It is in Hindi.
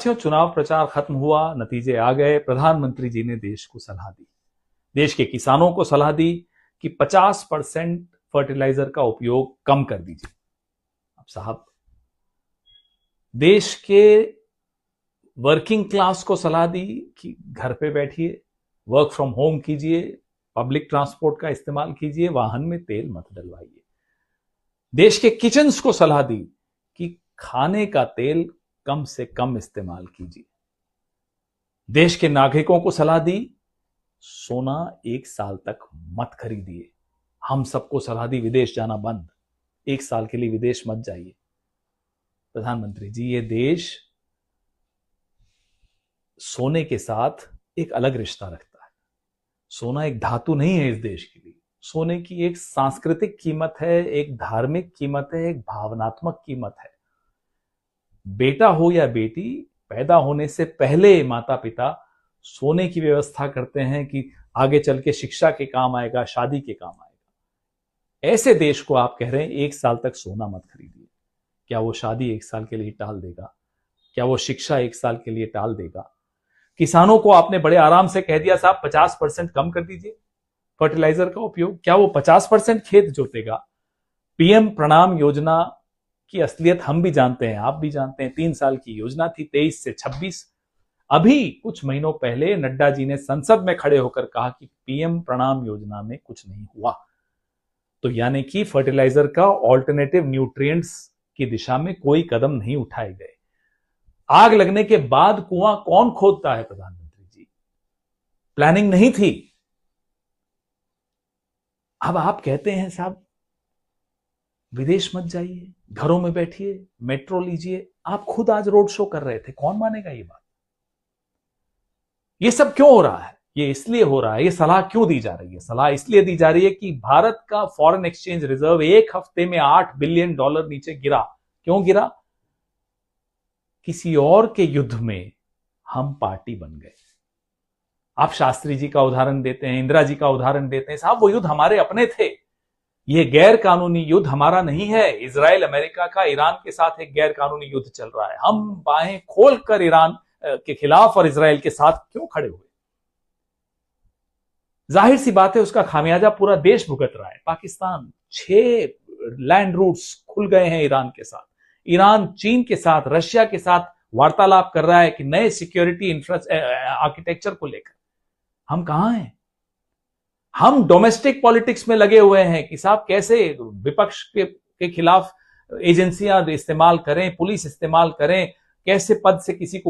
चुनाव प्रचार खत्म हुआ, नतीजे आ गए। प्रधानमंत्री जी ने देश को सलाह दी, देश के किसानों को सलाह दी कि 50% फर्टिलाइजर का उपयोग कम कर दीजिए। अब साहब, देश के वर्किंग क्लास को सलाह दी कि घर पे बैठिए, वर्क फ्रॉम होम कीजिए, पब्लिक ट्रांसपोर्ट का इस्तेमाल कीजिए, वाहन में तेल मत डलवाइए। देश के किचन्स को सलाह दी कि खाने का तेल कम से कम इस्तेमाल कीजिए। देश के नागरिकों को सलाह दी, सोना 1 साल तक मत खरीदिए। हम सबको सलाह दी, विदेश जाना बंद, 1 साल के लिए विदेश मत जाइए। प्रधानमंत्री जी, ये देश सोने के साथ एक अलग रिश्ता रखता है। सोना एक धातु नहीं है इस देश के लिए। सोने की एक सांस्कृतिक कीमत है, एक धार्मिक कीमत है, एक भावनात्मक कीमत है। बेटा हो या बेटी, पैदा होने से पहले माता पिता सोने की व्यवस्था करते हैं कि आगे चल के शिक्षा के काम आएगा, शादी के काम आएगा। ऐसे देश को आप कह रहे हैं 1 साल तक सोना मत खरीदिए। क्या वो शादी 1 साल के लिए टाल देगा? क्या वो शिक्षा 1 साल के लिए टाल देगा? किसानों को आपने बड़े आराम से कह दिया, साहब 50% कम कर दीजिए फर्टिलाइजर का उपयोग। क्या वो 50% खेत जोतेगा? पीएम प्रणाम योजना की असलियत हम भी जानते हैं, आप भी जानते हैं। 3 साल की योजना थी, 23 से 26। अभी कुछ महीनों पहले नड्डा जी ने संसद में खड़े होकर कहा कि पीएम प्रणाम योजना में कुछ नहीं हुआ। तो यानी कि फर्टिलाइजर का ऑल्टरनेटिव न्यूट्रिएंट्स की दिशा में कोई कदम नहीं उठाए गए। आग लगने के बाद कुआं कौन खोदता है प्रधानमंत्री जी? प्लानिंग नहीं थी। अब आप कहते हैं साहब विदेश मत जाइए, घरों में बैठिए, मेट्रो लीजिए। आप खुद आज रोड शो कर रहे थे, कौन मानेगा ये बात? ये सब क्यों हो रहा है? ये इसलिए हो रहा है, ये सलाह क्यों दी जा रही है? सलाह इसलिए दी जा रही है कि भारत का फॉरेन एक्सचेंज रिजर्व 1 हफ्ते में $8 बिलियन नीचे गिरा। क्यों गिरा? किसी और के युद्ध में हम पार्टी बन गए। आप शास्त्री जी का उदाहरण देते हैं, इंदिरा जी का उदाहरण देते हैं। साहब, वो युद्ध हमारे अपने थे। ये गैर कानूनी युद्ध हमारा नहीं है। इजराइल अमेरिका का ईरान के साथ एक गैर कानूनी युद्ध चल रहा है। हम बाहें खोलकर ईरान के खिलाफ और इजराइल के साथ क्यों खड़े हुए? जाहिर सी बात है, उसका खामियाजा पूरा देश भुगत रहा है। पाकिस्तान 6 लैंड रूट्स खुल गए हैं ईरान के साथ। ईरान चीन के साथ, रशिया के साथ वार्तालाप कर रहा है कि नए सिक्योरिटी आर्किटेक्चर को लेकर। हम कहां हैं? हम डोमेस्टिक पॉलिटिक्स में लगे हुए हैं कि साहब कैसे विपक्ष के खिलाफ एजेंसियां इस्तेमाल करें, पुलिस इस्तेमाल करें, कैसे पद से किसी को